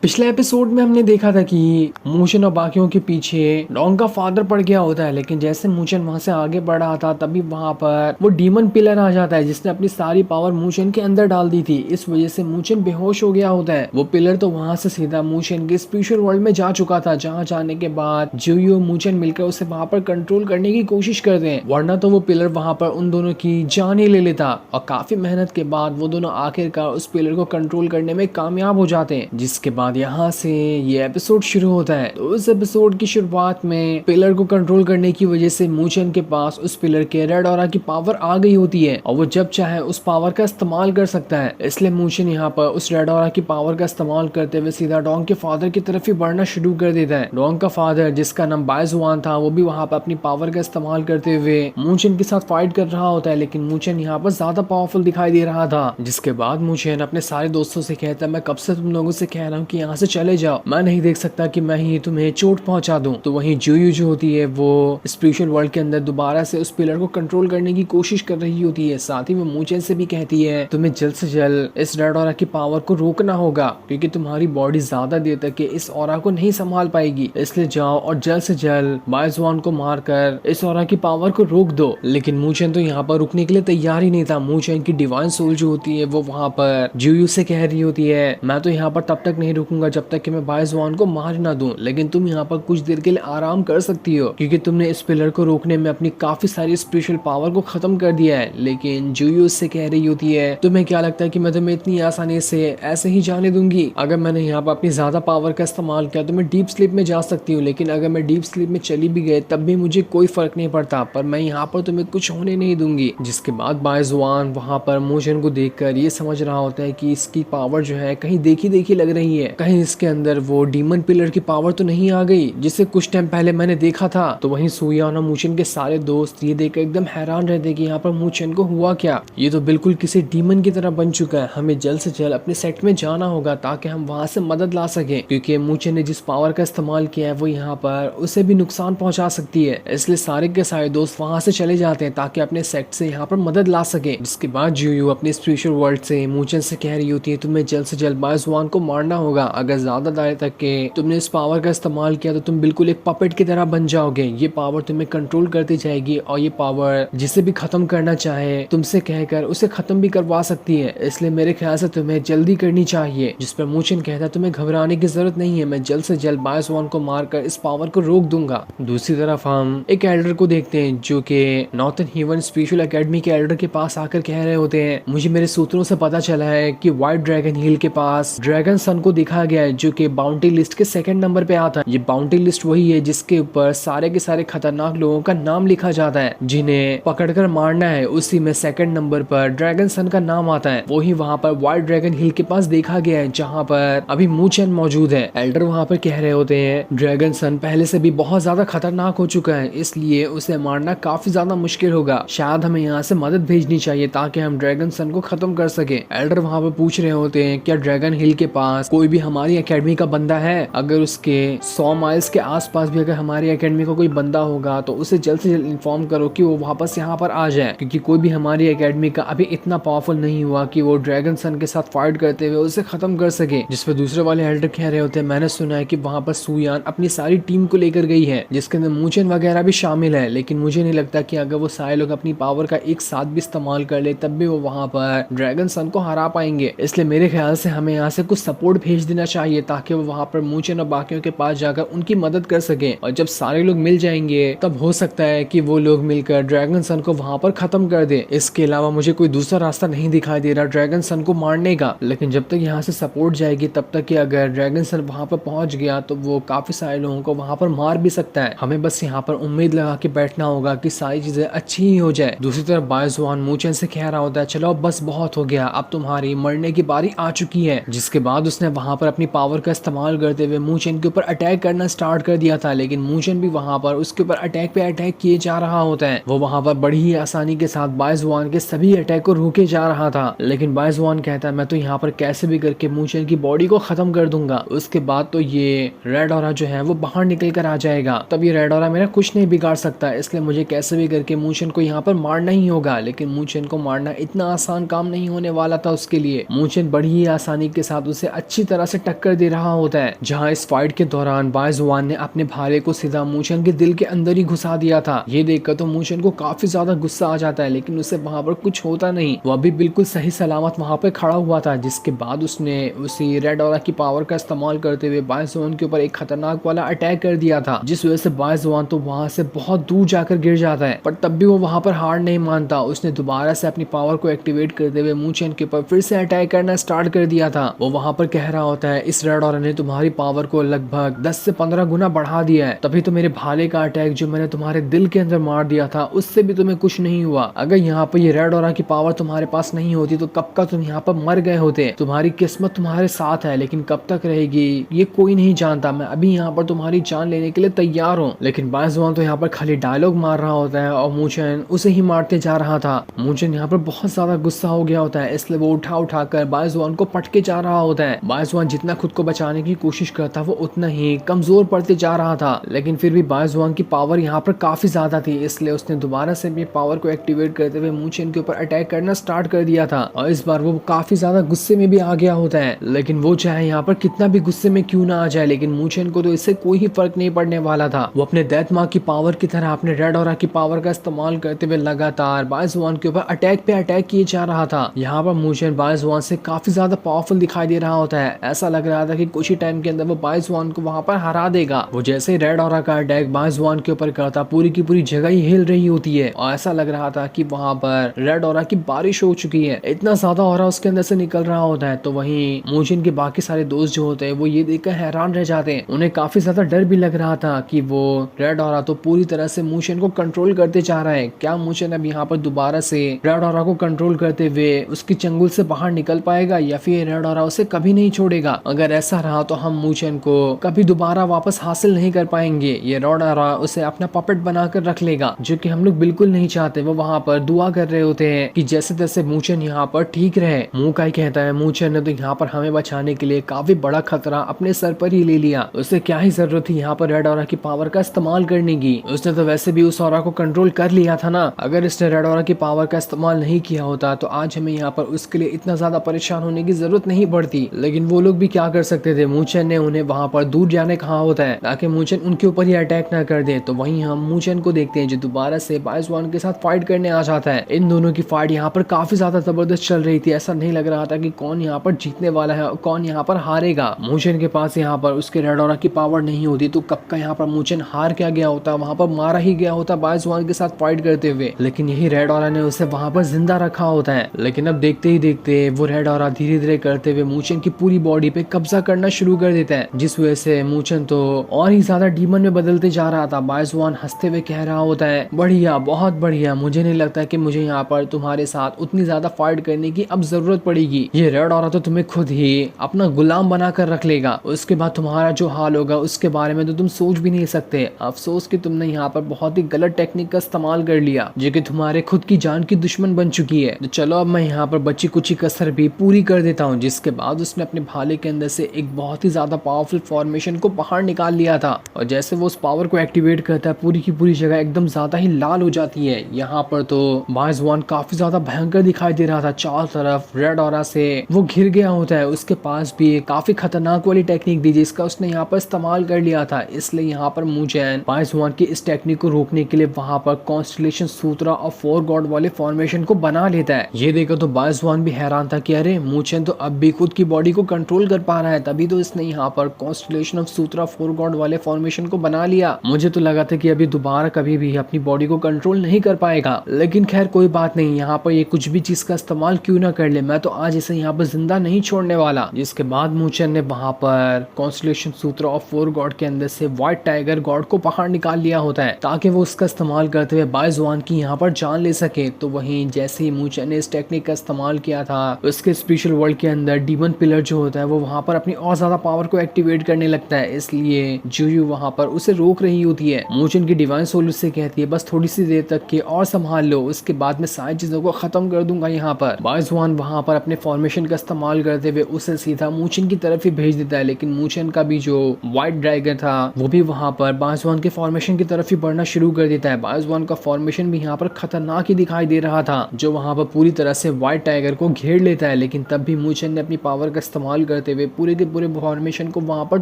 पिछले एपिसोड में हमने देखा था कि मूचन और बाकियों के पीछे डोंग का फादर पड़ गया होता है, लेकिन जैसे मूचन वहां से आगे बढ़ रहा था तभी वहां पर वो डीमन पिलर आ जाता है जिसने अपनी सारी पावर मूचन के अंदर डाल दी थी। इस वजह से मूचन बेहोश हो गया होता है। वो पिलर तो वहां से सीधा मूचन के स्पिरिचुअल वर्ल्ड में जा चुका था, जहाँ जाने के बाद जुयो मूचन मिलकर उसे वहां पर कंट्रोल करने की कोशिश करते हैं, वरना तो वो पिलर वहां पर उन दोनों की जान ही ले लेता। और काफी मेहनत के बाद वो दोनों आखिरकार उस पिलर को कंट्रोल करने में कामयाब हो जाते हैं, जिसके बाद यहाँ से ये एपिसोड शुरू होता है। तो उस एपिसोड की शुरुआत में पिलर को कंट्रोल करने की वजह से मूचन के पास उस पिलर के रेड ऑरा की पावर आ गई होती है और वो जब चाहे उस पावर का इस्तेमाल कर सकता है। इसलिए मूचन यहाँ पर उस रेड ऑरा की पावर का इस्तेमाल करते हुए सीधा डोंग के फादर की तरफ ही बढ़ना शुरू कर देता है। डोंग का फादर, जिसका नाम बायजुआन था, वो भी वहाँ पर अपनी पावर का इस्तेमाल करते हुए मूचन के साथ फाइट कर रहा होता है, लेकिन मूचन यहाँ पर ज्यादा पावरफुल दिखाई दे रहा था। जिसके बाद मूचन अपने सारे दोस्तों से कहता है, मैं कब से तुम लोगों से कह रहा हूँ कि यहाँ से चले जाओ, मैं नहीं देख सकता कि मैं ही तुम्हें चोट पहुंचा दूं। तो वहीं जुयू जो होती है वो स्पिरिचुअल वर्ल्ड के अंदर दोबारा से उस पिलर को कंट्रोल करने की कोशिश कर रही होती है। साथ ही वो मूचन से भी कहती है, तुम्हें जल्द से जल्द इस रेड ऑरा की पावर को रोकना होगा, क्योंकि तुम्हारी बॉडी ज्यादा देर तक इस ऑरा को नहीं संभाल पाएगी। इसलिए जाओ और जल्द से जल्द बायजुआन को मारकर इस ऑरा की पावर को रोक दो। लेकिन मूचन तो यहाँ पर रुकने के लिए तैयार ही नहीं था। मूचन की डिवाइन सोल जो होती है वो वहाँ पर जुयू से कह रही होती है, मैं तो यहाँ पर तब तक नहीं रुकूंगा जब तक कि मैं बायजुआन को मार ना दूं, लेकिन तुम यहाँ पर कुछ देर के लिए आराम कर सकती हो, क्योंकि तुमने इस पिलर को रोकने में अपनी काफी सारी स्पिरिचुअल पावर को खत्म कर दिया है। लेकिन जुयू उससे कह रही होती है, तुम्हें क्या लगता है कि मैं तुम्हें इतनी आसानी से ऐसे ही जाने दूंगी? अगर मैंने यहाँ पर अपनी ज्यादा पावर का इस्तेमाल किया तो मैं डीप स्लीप में जा सकती हूँ, लेकिन अगर मैं डीप स्लीप में चली भी गई तब भी मुझे कोई फर्क नहीं पड़ता, पर मैं यहाँ पर तुम्हें कुछ होने नहीं दूंगी। जिसके बाद बायजुआन वहाँ पर मूचन को देखकर ये समझ रहा होता है कि इसकी पावर जो है कहीं देखी देखी लग रही है, कहीं इसके अंदर वो डीमन पिलर की पावर तो नहीं आ गई जिसे कुछ टाइम पहले मैंने देखा था। तो वहीं सुयान और मूचन के सारे दोस्त ये देखकर एकदम हैरान रहते कि यहाँ पर मूचन को हुआ क्या, ये तो बिल्कुल किसी डीमन की तरह बन चुका है। हमें जल्द से जल्द अपने सेट में जाना होगा ताकि हम वहाँ से मदद ला सके, क्योंकि मूचन ने जिस पावर का इस्तेमाल किया है वो यहाँ पर उसे भी नुकसान पहुंचा सकती है। इसलिए सारे के सारे दोस्त वहाँ से चले जाते हैं ताकि अपने सेट से यहाँ पर मदद ला सके। जिसके बाद जुयू अपने स्पिरिचुअल वर्ल्ड से मूचन से कह रही होती है, तुम्हें जल्द से जल्द बायजुआन को मारना होगा। अगर ज्यादा देर तक के तुमने इस पावर का इस्तेमाल किया तो तुम बिल्कुल एक पपेट की तरह बन जाओगे। ये पावर तुम्हें कंट्रोल करती जाएगी और ये पावर जिसे भी खत्म करना चाहे तुमसे कहकर उसे खत्म भी करवा सकती है। इसलिए मेरे ख्याल से तुम्हें जल्दी करनी चाहिए। जिस पर मूचन कहता है, तुम्हें घबराने की जरूरत नहीं है, मैं जल्द से जल्द बायजुआन को मारकर इस पावर को रोक दूंगा। दूसरी तरफ हम एक एल्डर को देखते हैं जो कि नॉर्थन हेवन स्पिरिचुअल एकेडमी के एल्डर के पास आकर कह रहे होते हैं, मुझे मेरे सूत्रों से पता चला है कि व्हाइट ड्रैगन हिल के पास ड्रैगन सन को दिखाया गया है जो कि बाउंटी लिस्ट के सेकंड नंबर पे आता है। ये बाउंटी लिस्ट वही है जिसके ऊपर सारे के सारे खतरनाक लोगों का नाम लिखा जाता है, जिन्हें पकड़कर मारना है। उसी में सेकंड नंबर पर ड्रैगन सन का नाम आता है। वही वहाँ पर व्हाइट ड्रैगन हिल के पास देखा गया है जहाँ पर अभी मूचन मौजूद है। एल्डर वहाँ पर कह रहे होते हैं, ड्रैगन सन पहले से भी बहुत ज्यादा खतरनाक हो चुका है, इसलिए उसे मारना काफी ज्यादा मुश्किल होगा। शायद हमें यहाँ से मदद भेजनी चाहिए ताकि हम ड्रैगन सन को खत्म कर सके। एल्डर वहाँ पर पूछ रहे होते हैं, क्या ड्रैगन हिल के पास कोई भी हमारी एकेडमी का बंदा है? अगर उसके 100 माइल्स के आसपास भी अगर हमारी एकेडमी का कोई बंदा होगा तो उसे जल्द से जल्द इन्फॉर्म करो कि वो वापस यहाँ पर आ जाए, क्योंकि कोई भी हमारी एकेडमी का अभी इतना पावरफुल नहीं हुआ कि वो ड्रैगन सन के साथ फाइट करते हुए उसे खत्म कर सके। जिस पर दूसरे वाले एल्डर कह रहे होते हैं, मैंने सुना है कि वहाँ पर सुयान अपनी सारी टीम को लेकर गई है जिसके अंदर मूचन वगैरह भी शामिल है, लेकिन मुझे नहीं लगता कि अगर वो सारे लोग अपनी पावर का एक साथ भी इस्तेमाल कर ले तब भी वो वहाँ पर ड्रैगन सन को हरा पाएंगे। इसलिए मेरे ख्याल से हमें यहाँ से कुछ सपोर्ट भेज देना चाहिए ताकि वो वहाँ पर मूचन और बाकियों के पास जाकर उनकी मदद कर सके। और जब सारे लोग मिल जाएंगे तब हो सकता है कि वो लोग मिलकर ड्रैगन सन को वहाँ पर खत्म कर दे। इसके अलावा मुझे कोई दूसरा रास्ता नहीं दिखाई दे रहा ड्रैगन सन को मारने का। लेकिन जब तक यहाँ से सपोर्ट जाएगी तब तक कि अगर ड्रैगन सन वहाँ पर पहुंच गया तो वो काफी सारे लोगों को वहाँ पर मार भी सकता है। हमें बस यहाँ पर उम्मीद लगा के बैठना होगा कि सारी चीजें अच्छी ही हो जाए। दूसरी तरफ बायजुआन मूचन से कह रहा होता है, चलो बस बहुत हो गया, अब तुम्हारी मरने की बारी आ चुकी है। जिसके बाद उसने वहाँ पर अपनी पावर का इस्तेमाल करते हुए मूचन के ऊपर अटैक करना स्टार्ट कर दिया था, लेकिन मूचन भी वहाँ पर उसके ऊपर अटैक पे अटैक किए जा रहा होता है। वो वहाँ पर बड़ी ही आसानी के साथ बायजुआन के सभी अटैक को रोके जा रहा था, लेकिन बायजुआन कहता है, मैं तो यहाँ पर कैसे भी करके मूचन की बॉडी को खत्म कर दूंगा। उसके बाद तो ये रेड ऑरा जो है वो बाहर निकल कर आ जाएगा, तब ये रेड ऑरा मेरा कुछ नहीं बिगाड़ सकता। इसलिए मुझे कैसे भी करके मूचन को यहाँ पर मारना ही होगा। लेकिन मूचन को मारना इतना आसान काम नहीं होने वाला था उसके लिए। मूचन बड़ी ही आसानी के साथ उसे अच्छी तरह से टक्कर दे रहा होता है, जहाँ इस फाइट के दौरान बायजुआन ने अपने भाले को सीधा मूचन के दिल के अंदर ही घुसा दिया था। ये देखकर तो मूचन को काफी ज्यादा गुस्सा आ जाता है, लेकिन उसे वहाँ पर कुछ होता नहीं। वो अभी बिल्कुल सही सलामत वहाँ पे खड़ा हुआ था, जिसके बाद उसने उसी रेड ऑरा की पावर का इस्तेमाल करते हुए बायजुआन के ऊपर एक खतरनाक वाला अटैक कर दिया था, जिस वजह से बायजुआन तो वहाँ से बहुत दूर जाकर गिर जाता है। पर तब भी वो वहाँ पर हार नहीं मानता। उसने दोबारा से अपनी पावर को एक्टिवेट करते हुए मूचन के ऊपर फिर से अटैक करना स्टार्ट कर दिया था। वो वहाँ पर कह रहा होता है, इस रेड ऑरा ने तुम्हारी पावर को लगभग 10 से 15 गुना बढ़ा दिया है। तभी तो मेरे भाले का अटैक जो मैंने तुम्हारे दिल के अंदर मार दिया था, उससे भी तुम्हें कुछ नहीं हुआ। अगर यहाँ पर ये रेड ऑरा की पावर तुम्हारे पास नहीं होती तो कब का तुम यहाँ पर मर गए होते। तुम्हारी किस्मत तुम्हारे साथ है, लेकिन कब तक रहेगी ये कोई नहीं जानता। मैं अभी यहाँ पर तुम्हारी जान लेने के लिए तैयार हूँ। लेकिन बायजुआन तो यहाँ पर खाली डायलॉग मार रहा होता है और मूचन उसे ही मारते जा रहा था। मूचन यहाँ पर बहुत ज्यादा गुस्सा हो गया होता है, इसलिए वो उठा कर बायजुआन को पटके जा रहा होता है। बायजुआन जितना खुद को बचाने की कोशिश करता वो उतना ही कमजोर पड़ते जा रहा था, लेकिन फिर भी बायजुआन की पावर यहाँ पर काफी ज्यादा थी, इसलिए उसने दोबारा से अपनी पावर को एक्टिवेट करते हुए मूचन के ऊपर अटैक करना स्टार्ट कर दिया था। और इस बार वो काफी ज्यादा गुस्से में भी आ गया होता है, लेकिन वो चाहे यहाँ पर कितना भी गुस्से में क्यों ना आ जाए, लेकिन मूचन को तो इससे कोई ही फर्क नहीं पड़ने वाला था। वो अपने डेथ मार्क की पावर की तरह अपने रेड ऑरा की पावर का इस्तेमाल करते हुए लगातार बायजुआन के ऊपर अटैक पे अटैक किए जा रहा था। यहाँ पर मूचन बायजुआन से काफी ज्यादा पावरफुल दिखाई दे रहा होता है। ऐसा लग रहा था कि कुछ ही टाइम के अंदर वो बायजुआन को वहां पर हरा देगा। वो जैसे ही रेड ऑरा का अटैक बायजुआन के ऊपर करता, पूरी की पूरी जगह ही हिल रही होती है और ऐसा लग रहा था कि वहां पर रेड ऑरा की बारिश हो चुकी है। इतना ज्यादा ऑरा उसके अंदर से निकल रहा होता है। तो वहीं मूचन के बाकी सारे दोस्त जो होते हैं वो ये देखकर हैरान रह जाते हैं। उन्हें काफी ज्यादा डर भी लग रहा था कि वो रेड ऑरा तो पूरी तरह से मूचन को कंट्रोल करते जा रहा है। क्या मूचन अब यहाँ पर दोबारा से रेड ऑरा को कंट्रोल करते हुए उसकी चंगुल से बाहर निकल पाएगा, या फिर रेड ऑरा उसे कभी नहीं छोड़ेगा? अगर ऐसा रहा तो हम मूचन को कभी दोबारा वापस हासिल नहीं कर पाएंगे। ये रेड ऑरा उसे अपना पपेट बनाकर रख लेगा, जो कि हम लोग बिल्कुल नहीं चाहते। वो वहाँ पर दुआ कर रहे होते हैं कि जैसे तैसे मूचन यहाँ पर ठीक रहे। मूकाई कहता है, मूचन ने तो यहाँ पर हमें बचाने के लिए काफी बड़ा खतरा अपने सर पर ही ले लिया। उसे क्या ही जरूरत थी यहाँ पर रेड ऑरा की पावर का इस्तेमाल करने की। उसने तो वैसे भी उस ऑरा को कंट्रोल कर लिया था ना। अगर इसने रेड ऑरा की पावर का इस्तेमाल नहीं किया होता तो आज हमें यहाँ पर उसके लिए इतना ज्यादा परेशान होने की जरूरत नहीं पड़ती। लेकिन वो लोग भी क्या कर सकते थे, मूचन ने उन्हें वहाँ पर दूर जाने कहा होता है ताकि मूचन उनके ऊपर ही अटैक ना कर दे। तो वहीं हम मूचन को देखते हैं जो दोबारा से बायजुआन के साथ फाइट करने आ जाता है। इन दोनों की फाइट यहाँ पर काफी ज्यादा जबरदस्त चल रही थी। ऐसा नहीं लग रहा था कि कौन यहाँ पर जीतने वाला है और कौन यहाँ पर हारेगा। मूचन के पास यहाँ पर उसके रेड ऑरा की पावर नहीं होती तो कब का यहाँ पर मूचन हार क्या गया होता, वहाँ पर मारा ही गया होता बायजुआन के साथ फाइट करते हुए। लेकिन यही रेड ऑरा ने उसे वहाँ पर जिंदा रखा होता है। लेकिन अब देखते ही देखते वो रेड ऑरा धीरे धीरे करते हुए मूचन की पूरी बॉडी पे कब्जा करना शुरू कर देता है, जिस वजह से मूचन तो और ही ज्यादा डीमन में बदलते जा रहा था। बायजुआन हंसते हुए कह रहा होता है, बढ़िया, बहुत बढ़िया, मुझे नहीं लगता कि मुझे यहाँ पर तुम्हारे साथ उतनी ज्यादा फाइट करने की अब जरूरत पड़ेगी। ये रेड ऑरा तो तुम्हें खुद ही अपना गुलाम बना कर रख लेगा। उसके बाद तुम्हारा जो हाल होगा उसके बारे में तो तुम सोच भी नहीं सकते। अफसोस कि तुमने यहाँ पर बहुत ही गलत टेक्निक का इस्तेमाल कर लिया, जो कि तुम्हारे खुद की जान की दुश्मन बन चुकी है। तो चलो अब मैं यहाँ पर बची कुची कसर भी पूरी कर देता हूँ। जिसके बाद उसने अपने भाले के अंदर से एक बहुत ही ज्यादा पावरफुल फॉर्मेशन को बाहर निकाल लिया था, और जैसे वो उस पावर को एक्टिवेट करता है पूरी की पूरी जगह एकदम ज्यादा ही लाल हो जाती है। यहाँ पर तो बायजुआन काफी ज्यादा भयंकर दिखाई दे रहा था। चारों तरफ रेड ऑरा से वो घिर गया होता है। उसके पास भी काफी खतरनाक वाली टेक्निक थी जिसका उसने यहाँ पर इस्तेमाल कर लिया था। इसलिए यहाँ पर मूचन बायजुआन की इस टेक्निक को रोकने के लिए वहां पर कॉन्स्टलेशन सूत्रा और 4 गॉड वाले फॉर्मेशन को बना लेता है। ये देखो तो बायजुआन भी हैरान था कि अरे मूचन तो अब भी खुद की बॉडी को कंट्रोल कर पा रहा है, तभी तो इसने यहाँ पर कॉन्स्टलेशन ऑफ सूत्रा 4 गॉड वाले फॉर्मेशन को बना लिया। मुझे तो लगा था कि अभी दोबारा कभी भी अपनी बॉडी को कंट्रोल नहीं कर पाएगा, लेकिन खैर कोई बात नहीं। यहाँ पर ये कुछ भी चीज का इस्तेमाल क्यों ना कर ले, मैं तो आज इसे यहाँ पर जिंदा नहीं छोड़ने वाला। जिसके बाद मूचन ने वहां पर कॉन्स्टलेशन सूत्रा ऑफ 4 गॉड के अंदर से व्हाइट टाइगर गॉड को बाहर निकाल लिया होता है ताकि वो उसका इस्तेमाल करते हुए बायजुआन की यहाँ पर जान ले सके। तो वहीं जैसे ही मूचन ने इस टेक्निक का इस्तेमाल किया था, उसके स्पेशल वर्ल्ड के अंदर डीमन पिलर जो होता है वो वहां पर अपनी और ज्यादा पावर को एक्टिवेट करने लगता है। इसलिए जुयू वहां पर उसे रोक रही होती है। मूचन की डिवाइन सोल उससे कहती है बस थोड़ी सी देर तक के और संभाल लो, उसके बाद मैं सारी चीजों को खत्म कर दूंगा। यहाँ पर बायजुआन वहां पर अपने फॉर्मेशन का इस्तेमाल करते हुए उसे सीधा मूचन की तरफ ही भेज देता है। लेकिन मूचन का भी जो व्हाइट ड्रैगन था वो भी वहां पर बायजुआन के फॉर्मेशन की तरफ ही बढ़ना शुरू कर देता है। बायजुआन का फॉर्मेशन भी यहाँ पर खतरनाक ही दिखाई दे रहा था, जो वहां पर पूरी तरह से व्हाइट टाइगर को घेर लेता है। लेकिन तब भी मूचन ने अपनी पावर का इस्तेमाल करते हुए पूरे के पूरे फॉर्मेशन को वहां पर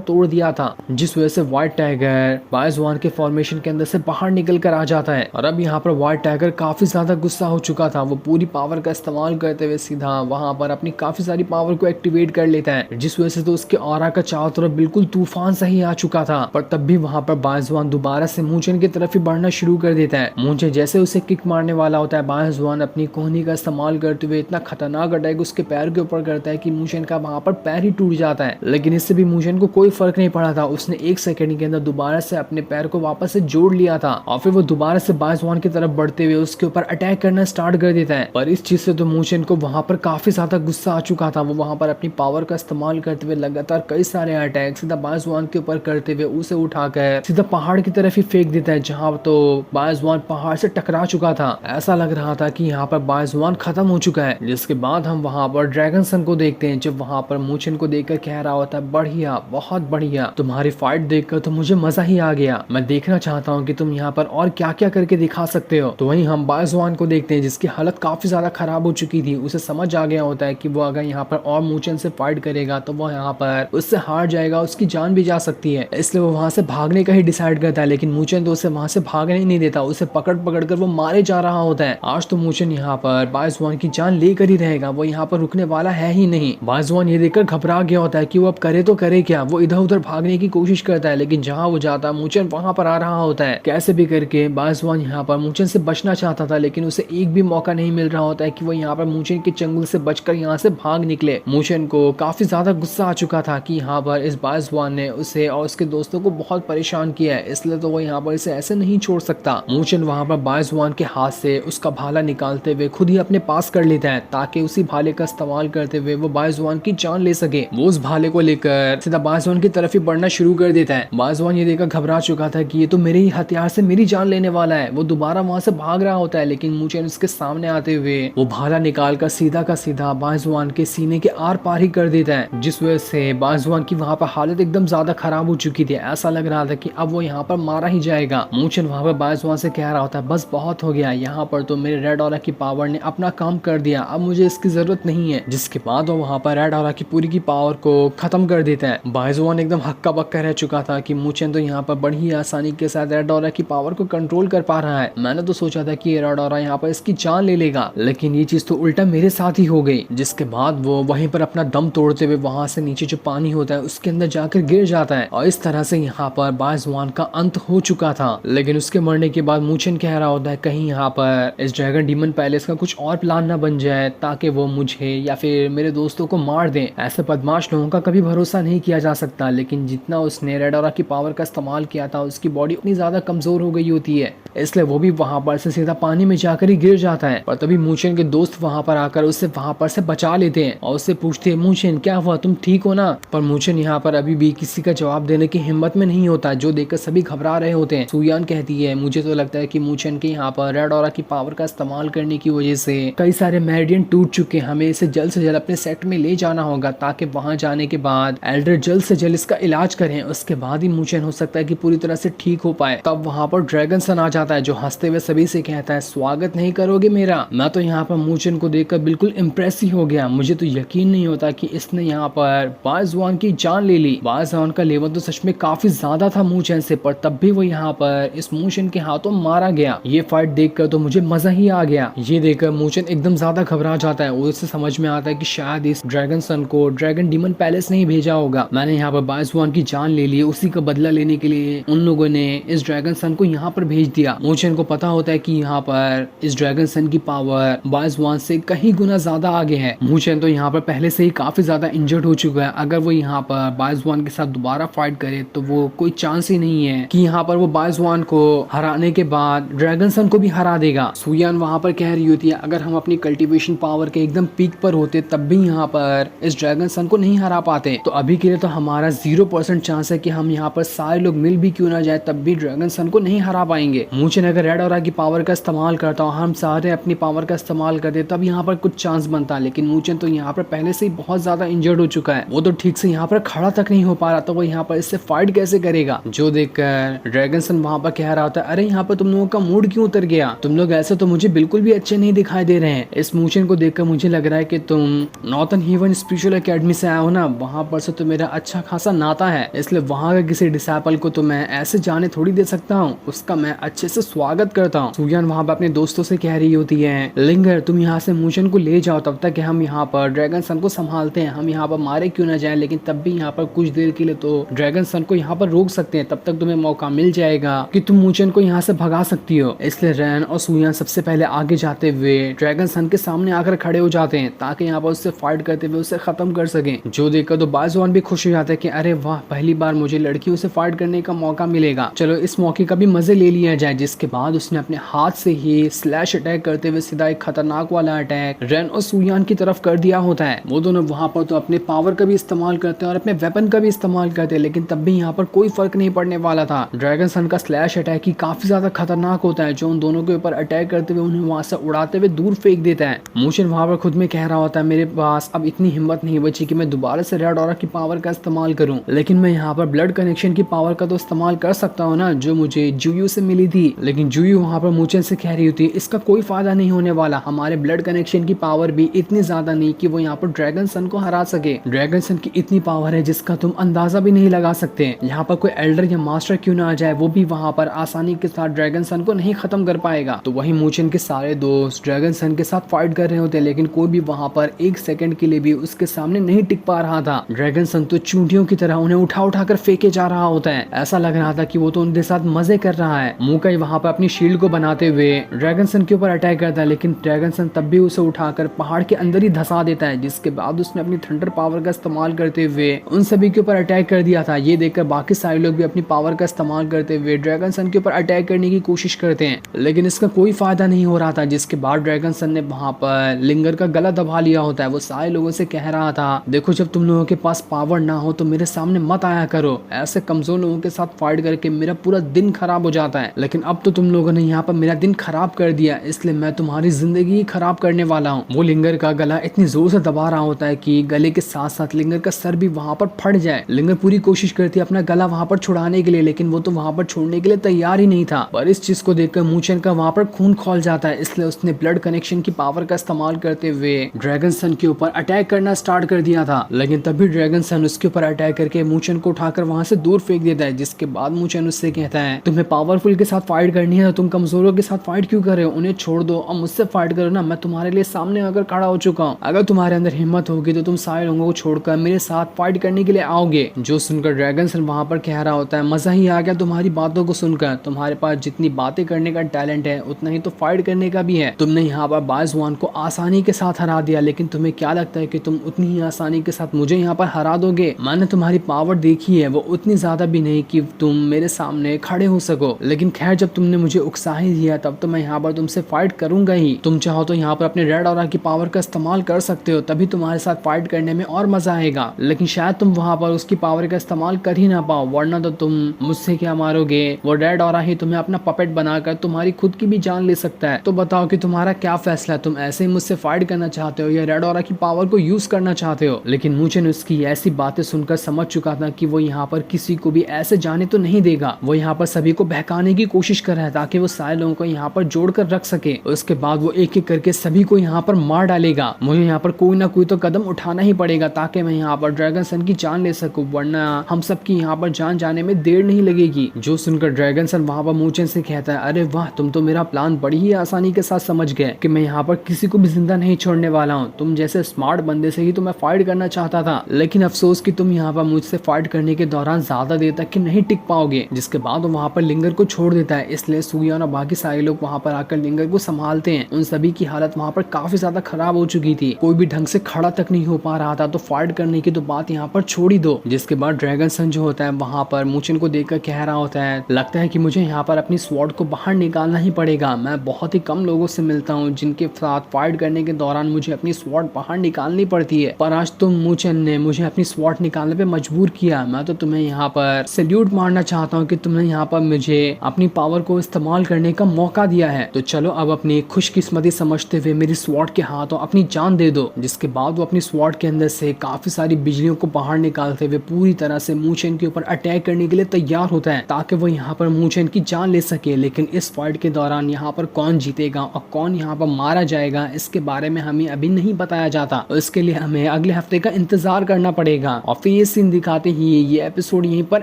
तोड़ दिया था, जिस वजह से व्हाइट टाइगर बायजुआन के फॉर्मेशन के अंदर से बाहर निकल कर आ जाता है। और अब यहाँ पर व्हाइट टाइगर काफी ज्यादा गुस्सा हो चुका था। वो पूरी पावर का इस्तेमाल करते हुए सीधा वहां पर अपनी काफी सारी पावर को एक्टिवेट कर लेता है, जिस वजह से तो उसके ऑरा का चारों तरफ बिल्कुल तूफान सही आ चुका था। पर तब भी वहां पर बायजुआन दोबारा से मूचन की तरफ ही बढ़ना शुरू कर देता है। मूचन जैसे उसे किक मारने वाला होता है, बायजुआन अपनी कोहनी का इस्तेमाल करते हुए इतना खतरनाक अटैक उसके पैर के ऊपर करता है कि मूचन का वहां पर पैर ही टूट जाता है। लेकिन इससे भी मूचन को कोई फर्क नहीं पड़ा था। उसने 1 सेकंड के अंदर दोबारा से अपने पैर को वापस से जोड़ लिया था और फिर वो दोबारा से बायजुआन की तरफ बढ़ते हुए उसके ऊपर अटैक करना स्टार्ट कर देता है। पर इस चीज से तो मूचन को वहां पर काफी ज्यादा गुस्सा आ चुका था। वो वहां पर अपनी पावर का इस्तेमाल करते हुए लगातार कई सारे अटैक सीधा बायजुआन के ऊपर करते हुए उसे उठाकर सीधा पहाड़ की तरफ ही फेंक देता है, जहां तो बायजुआन पहाड़ से टकरा चुका था। ऐसा लग रहा था कि यहाँ पर बायजुआन खत्म हो चुका है। जिसके बाद हम वहां पर ड्रैगन सन को देखते हैं, जब वहां पर मूचन को देखकर कह रहा होता है, बढ़िया, बहुत बढ़िया, तुम्हारी फाइट देखकर तो मुझे मजा ही आ गया। मैं देखना चाहता हूँ कि तुम यहाँ पर और क्या क्या करके दिखा सकते हो। तो वहीं हम बायजुआन को देखते हैं, जिसकी हालत काफी ज्यादा खराब हो चुकी थी। उसे समझ आ गया होता है कि वो अगर यहाँ पर और मूचन से फाइट करेगा तो वो यहाँ पर उससे हार जाएगा, उसकी जान भी जा सकती है। इसलिए वो वहां से भागने का ही डिसाइड करता है। लेकिन मूचन तो उसे वहां से भागने ही नहीं देता, उसे पकड़ पकड़ कर वो मारे जा रहा होता है। आज तो मूचन यहाँ पर बायजुआन की जान लेकर ही रहेगा, वो यहाँ पर रुकने वाला है ही नहीं। बायजुआन ये देखकर घबरा गया होता है कि वो अब करे तो करे क्या। वो इधर उधर भागने की कोशिश करता है, लेकिन जहाँ वो जाता है मूचन वहां पर आ रहा होता है। कैसे भी करके बायजुआन यहाँ पर मूचन से बचना चाहता था, लेकिन उसे एक भी मौका नहीं मिल रहा होता है कि वो यहाँ पर मूचन के चंगुल से बचकर यहाँ से भाग निकले। मूचन को काफी ज्यादा गुस्सा आ चुका था कि यहाँ पर इस बायजुआन ने उसे और उसके दोस्तों को बहुत परेशान किया है, इसलिए तो वो यहाँ पर इसे ऐसे नहीं छोड़ सकता। मूचन वहाँ पर बायजुआन के हाथ से उसका भाला निकालते हुए खुद ही अपने पास कर लेता है, ताकि उसी भाले का इस्तेमाल करते हुए वो बायजुआन की जान ले सके। वो उस भाले को लेकर सीधा बायजुआन की तरफ ही बढ़ना शुरू कर देता है। बायजुआन ये देखकर घबरा चुका था कि ये तो मेरे ही हथियार से मेरी जान लेने वाला है। वो दोबारा वहां से भाग रहा होता है, लेकिन मूचन उसके सामने आते हुए वो भाला निकाल कर सीधा का सीधा बायजुआन के सीने के आर पार ही कर देता है, जिस वजह से बायजुआन की वहां पर हालत एकदम ज्यादा खराब हो चुकी थी। ऐसा लग रहा था कि अब वो यहाँ पर मारा ही जाएगा। मूचन वहां पर बायजुआन से कह रहा होता है, बस बहुत हो गया, यहाँ पर तो मेरे रेड ऑरा की पावर ने अपना काम कर दिया, अब मुझे इसकी जरूरत नहीं है। जिसके बाद वो वहां पर रेड ऑरा की पूरी की पावर को खत्म कर देता है। बायजुआन एकदम हक्का बक्का रह चुका था कि मूचन तो यहाँ पर बड़ी आसानी के साथ रेड ऑरा की पावर को कंट्रोल कर पा रहा है। मैंने तो सोचा था कि रेड ऑरा यहाँ पर इसकी जान ले लेगा, लेकिन ये चीज तो उल्टा मेरे साथ ही हो गई। जिसके बाद वो वहीं पर अपना दम तोड़ते हुए वहां से नीचे जो पानी होता है उसके अंदर जाकर गिर जाता है, और इस तरह से यहाँ पर बायजुआन का अंत हो चुका था। लेकिन उसके मरने के बाद मूचन कह रहा होता है, कहीं यहाँ पर इस ड्रैगन डीमन पैलेस का कुछ और प्लान न बन जाए, ताकि वो मुझे या फिर मेरे दोस्तों को मार दें। ऐसे बदमाश लोगों का कभी भरोसा नहीं किया जा सकता। लेकिन जितना उसने रेड ऑरा की पावर का इस्तेमाल किया था, उसकी बॉडी उतनी ज्यादा कमजोर हो गई होती है, इसलिए वो भी वहां पर से सीधा पानी में जाकर ही गिर जाता है। पर तभी मूचन के दोस्त वहां पर आकर उसे वहां पर से बचा लेते हैं और उससे पूछते हैं, मूचन क्या हुआ, तुम ठीक हो ना? पर मूचन यहाँ पर अभी भी किसी का जवाब देने की हिम्मत में नहीं होता, जो देखकर सभी घबरा रहे होते हैं। सुयान कहती है, मुझे तो लगता है कि मूचन के यहाँ पर रेड ऑरा की पावर का इस्तेमाल करने की वजह से कई सारे मेरिडियन टूट चुके हैं, हमें इसे जल्द से जल्द अपने सेक्ट में ले जाना होगा, ताकि वहां जाने के बाद एल्डर जल्द से जल्द इसका इलाज करें। उसके बाद ही मूचन हो सकता है कि पूरी तरह से ठीक हो पाए। तब वहां पर ड्रैगन सन आ जाता है, जो हंसते हुए सभी से कहता है, स्वागत नहीं करोगे मेरा? मैं तो यहाँ पर मूचन को देखकर बिल्कुल इम्प्रेस ही हो गया। मुझे तो यकीन नहीं होता कि इसने यहाँ पर बायजुआन की जान ले ली। बायजुआन का लेवल तो सच में काफी ज्यादा था मूचन से, पर तब भी वो यहाँ पर इस मूचन के हाथों मारा गया। ये फाइट देखकर तो मुझे मजा ही आ गया। ये देखकर मूचन एकदम ज्यादा घबरा जाता है। उसे समझ में आता है कि शायद इस ड्रैगन सन को ड्रैगन डीमन पैलेस नहीं भेजा होगा। मैंने यहाँ पर बायजुआन की जान ले ली, उसी का बदला लेने के लिए उन लोगों ने इस ड्रैगन सन को यहाँ पर भेज दिया। मूचन को पता होता है कि यहाँ पर इस ड्रैगन सन की पावर बायजुआन से कहीं गुना ज्यादा आगे है। मूचन तो यहाँ पर पहले से ही काफी ज्यादा इंजर्ड हो चुका है। अगर वो यहाँ पर बायजुआन के साथ दोबारा फाइट करे तो वो कोई चांस ही नहीं है कि यहाँ पर वो बायजुआन को हराने के बाद ड्रैगन सन को भी हरा देगा। सुयान वहाँ पर कह रही होती है, अगर हम अपनी कल्टीवेशन पावर के एकदम पीक पर होते तब भी यहाँ पर इस ड्रैगन सन को नहीं हरा पाते। तो अभी के लिए तो हमारा 0% चांस है कि हम यहाँ पर सारे लोग मिल भी क्यों ना जाए तब भी ड्रैगन सन को नहीं हरा पाएंगे। मूचन अगर रेड ऑरा की पावर का इस्तेमाल करता और हम सारे अपनी पावर का इस्तेमाल करते तब यहाँ पर कुछ चांस बनता। लेकिन मूचन तो यहाँ पर पहले से ही बहुत ज्यादा इंजर्ड हो चुका है, वो तो ठीक से यहाँ पर खड़ा तक नहीं हो पा रहा, तो वो यहाँ पर इससे फाइट कैसे करेगा? जो देखकर ड्रैगन सन वहाँ पर कह रहा होता है, अरे यहाँ पर तुम लोगों का मूड क्यों उतर गया? तुम लोग ऐसे तो मुझे बिल्कुल भी अच्छे नहीं दिखाई दे रहे हैं। इस मूचन को देखकर मुझे लग रहा है कि तुम Northern Haven Spiritual Academy Academy से आया हूँ ना, वहाँ पर से तो मेरा अच्छा खासा नाता है, इसलिए वहाँ का किसी डिसाइपल को तो मैं ऐसे जाने थोड़ी दे सकता हूँ, उसका मैं अच्छे से स्वागत करता हूँ। सुयान वहाँ पर अपने दोस्तों से कह रही होती है, लिंगर तुम यहाँ से मूचन को ले जाओ, तब तक हम यहाँ पर ड्रैगन सन को संभालते हैं। हम यहाँ पर मारे क्यों ना जाए, लेकिन तब भी यहाँ पर कुछ देर के लिए तो ड्रैगन सन को यहाँ पर रोक सकते हैं, तब तक तुम्हें मौका मिल जाएगा कि तुम मूचन को यहाँ से भगा सकती हो। इसलिए रैन और सुयान सबसे पहले आगे जाते हुए ड्रैगन सन के सामने आकर खड़े हो जाते हैं ताकि यहाँ पर उससे फाइट करते हुए उसे खत्म कर सके। जो देखकर तो बाजुआन भी खुश हो जाता है कि अरे वाह, पहली बार मुझे लड़कियों से फाइट करने का मौका मिलेगा, चलो इस मौके का भी मजे ले लिया जाए। जिसके बाद उसने अपने हाथ से ही स्लैश अटैक करते हुए सीधा एक खतरनाक वाला अटैक रैन और सुयान की तरफ कर दिया होता है। वो दोनों वहां पर तो अपने पावर का भी इस्तेमाल करते हैं और अपने वेपन का भी इस्तेमाल करते हैं, लेकिन तब भी यहाँ पर कोई फर्क नहीं पड़ने वाला था। ड्रैगन सन का स्लैश अटैक ही काफी ज्यादा खतरनाक होता है, जो उन दोनों के ऊपर अटैक करते हुए उन्हें वहां से उड़ाते हुए दूर फेंक देता है। मूचन वहां पर खुद में कह रहा होता है, मेरे पास अब इतनी हिम्मत नहीं बची कि मैं दोबारा से रेड ऑरा की पावर का इस्तेमाल करूं, लेकिन मैं यहाँ पर ब्लड कनेक्शन की पावर का तो इस्तेमाल कर सकता हूँ ना, जो मुझे जूयू से मिली थी। लेकिन जूयू वहां पर मूचन से कह रही होती है, इसका कोई फायदा नहीं होने वाला, हमारे ब्लड कनेक्शन की पावर भी इतनी ज्यादा नहीं कि वो यहाँ पर ड्रैगन सन को हरा सके। ड्रैगन सन की इतनी पावर है जिसका तुम अंदाजा भी नहीं लगा सकते। यहाँ पर कोई एल्डर या मास्टर क्यों ना आ जाए, वो भी वहां पर आसानी के साथ ड्रैगन सन को नहीं खत्म कर पाएगा। तो वही मूचन के सारे दोस्त ड्रैगन सन के साथ फाइट कर रहे होते हैं, लेकिन कोई भी वहां पर एक सेकंड के लिए भी उसके सामने नहीं टिक पा रहा था। ड्रैगन सन तो चूंटियों की तरह उन्हें उठा उठा कर फेंके जा रहा होता है, ऐसा लग रहा था कि वो तो उनके साथ मजे कर रहा है। मूकाई वहां पर अपनी शील्ड को बनाते हुए ड्रैगन सन के ऊपर अटैक करता है, लेकिन ड्रैगन सन तब भी उसे उठाकर पहाड़ के अंदर ही धसा देता है। जिसके बाद उसने अपनी थंडर पावर का इस्तेमाल करते हुए उन सभी के ऊपर अटैक कर दिया था। ये देखकर बाकी सारे लोग भी अपनी पावर का इस्तेमाल करते हुए ड्रैगन सन के ऊपर अटैक करने की कोशिश करते हैं, लेकिन इसका कोई फायदा नहीं हो रहा था। जिसके बाद ड्रैगन सन ने वहां पर लिंगर का गला दबा लिया होता है। वो सारे लोगों से कह रहा था, देखो जब तुम लोगों के पास पावर ना हो तो मेरे सामने मत आया करो, ऐसे कमजोर लोगों के साथ फाइट करके मेरा पूरा दिन खराब हो जाता है, लेकिन अब तो तुम लोगों ने यहाँ पर मेरा दिन खराब कर दिया, इसलिए मैं तुम्हारी जिंदगी खराब करने वाला हूँ। वो लिंगर का गला इतनी जोर से दबा रहा होता है कि गले के साथ साथ लिंगर का सर भी वहां पर फट जाए। लिंगर पूरी कोशिश करती है अपना गला वहां पर छुड़ाने के लिए, लेकिन वो तो वहां पर छोड़ने के लिए तैयार ही नहीं था। पर इस चीज को देखकर मूचन का वहां पर खून खोल जाता है, इसलिए उसने ब्लड कनेक्शन की पावर का इस्तेमाल करते हुए ड्रैगन सन के ऊपर अटैक करना स्टार्ट कर दिया था। लेकिन तभी ड्रैगन सन उसके ऊपर अटैक करके मूचन को उठाकर वहां से दूर फेंक देता है। जिसके बाद मूचन उससे कहता है, तुम्हें पावरफुल के साथ फाइट करनी है तो तुम कमजोरों के साथ फाइट क्यों कर रहे हो, उन्हें छोड़ दो और मुझसे फाइट करो ना, मैं तुम्हारे लिए सामने आकर खड़ा हो चुका हूँ। अगर तुम्हारे अंदर हिम्मत होगी तो तुम सारे लोगों को छोड़कर मेरे साथ फाइट करने के लिए आओगे। जो सुनकर ड्रैगन सन वहां पर कह रहा होता है, मजा ही आ गया तुम्हारी बातों को सुनकर, तुम्हारे पास जितनी बातें करने का टैलेंट है उतना ही तो फाइट करने का भी है। तुमने यहाँ पर बाजुआन को आसानी के साथ हरा दिया, लेकिन तुम्हें क्या लगता है कि तुम उतनी ही आसानी के साथ मुझे यहाँ पर हरा दोगे? मैंने तुम्हारी पावर देखी है, वो उतनी ज्यादा भी नहीं कि तुम मेरे सामने खड़े हो सको, लेकिन खैर जब तुमने मुझे उकसा ही दिया तब तो मैं यहाँ पर तुमसे फाइट करूंगा ही। तुम चाहो तो यहाँ पर अपने रेड ऑरा की पावर का इस्तेमाल कर सकते हो, तभी तुम्हारे साथ फाइट करने में और मजा आएगा, लेकिन शायद तुम वहाँ पर उसकी पावर का इस्तेमाल कर ही ना पाओ, वरना तो तुम मुझसे क्या मारोगे, वो रेड ऑरा ही तुम्हें अपना पपेट बनाकर तुम्हारी खुद की भी जान ले सकता है। तो बताओ कि तुम्हारा क्या फैसला है, तुम ऐसे ही मुझसे फाइट करना चाहते हो या रेड ऑरा की पावर को यूज करना चाहते हो? लेकिन मूचन उसकी ऐसी बातें सुनकर समझ चुका था कि वो यहाँ पर किसी को भी ऐसे जाने तो नहीं देगा। वो यहाँ पर सभी को बहकाने की कोशिश कर रहा है ताकि वो सारे लोगों को यहाँ पर जोड़ कर रख सके। उसके बाद वो एक एक करके सभी को यहाँ पर मार डालेगा। मुझे यहाँ पर कोई ना कोई तो कदम उठाना ही पड़ेगा ताकि मैं यहाँ पर ड्रैगन सन की जान ले सकूं, वरना हम सब की यहाँ पर जान जाने में देर नहीं लगेगी। जो सुनकर ड्रैगन सन वहाँ पर मूचन से कहता है, अरे वाह, तुम तो मेरा प्लान बड़ी ही आसानी के साथ समझ गए कि मैं यहाँ पर किसी को भी जिंदा नहीं छोड़ने वाला हूँ। तुम जैसे स्मार्ट बंदे से ही तो मैं फाइट करना चाहता था, लेकिन अफसोस कि तुम यहाँ पर मुझसे फाइट करने के दौरान ज्यादा देर तक नहीं टिक पाओगे। जिसके बाद वो वहाँ पर लिंगर को छोड़ देता है, इसलिए सुयान और बाकी सारे लोग वहाँ पर आकर लिंगर को संभालते हैं। उन सभी की हालत वहाँ पर काफी ज्यादा खराब हो चुकी थी, कोई भी ढंग से खड़ा तक नहीं हो पा रहा था, तो फाइट करने की तो बात यहाँ पर छोड़ ही दो। जिसके बाद ड्रैगन सन जो होता है वहाँ पर मूचन को देखकर कह रहा होता है, लगता है कि मुझे यहाँ पर अपनी स्वॉर्ड को बाहर निकालना ही पड़ेगा। मैं बहुत ही कम लोगों से मिलता हूँ जिनके साथ फाइट करने के दौरान मुझे अपनी स्वॉर्ड बाहर निकालनी पड़ती है, पर आज तुम मूचन ने मुझे अपनी स्वॉर्ड निकालने पे मजबूर किया। मैं तो तुम्हें यहाँ पर सैल्यूट मारना चाहता हूँ कि तुमने यहाँ पर मुझे अपनी पावर को इस्तेमाल करने का मौका दिया है। तो चलो अब अपनी खुशकिस्मती समझते हुए मेरी स्वॉर्ड के हाथों अपनी जान दे दो। जिसके बाद वो अपनी स्वॉर्ड के अंदर से काफी सारी बिजलियों को बाहर निकालते हुए पूरी तरह से मूचन के ऊपर अटैक करने के लिए तैयार होता है ताकि वो यहाँ पर मूचन की जान ले सके। लेकिन इस फाइट के दौरान यहाँ पर कौन जीतेगा और कौन यहाँ पर मारा जाएगा, इसके बारे में हमें अभी नहीं बताया जाता। इसके लिए हमें अगले हफ्ते का इंतजार करना पड़ेगा। और फिर ये सीन दिखाते ही ये एपिसोड यहीं पर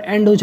एंड हो जाता है।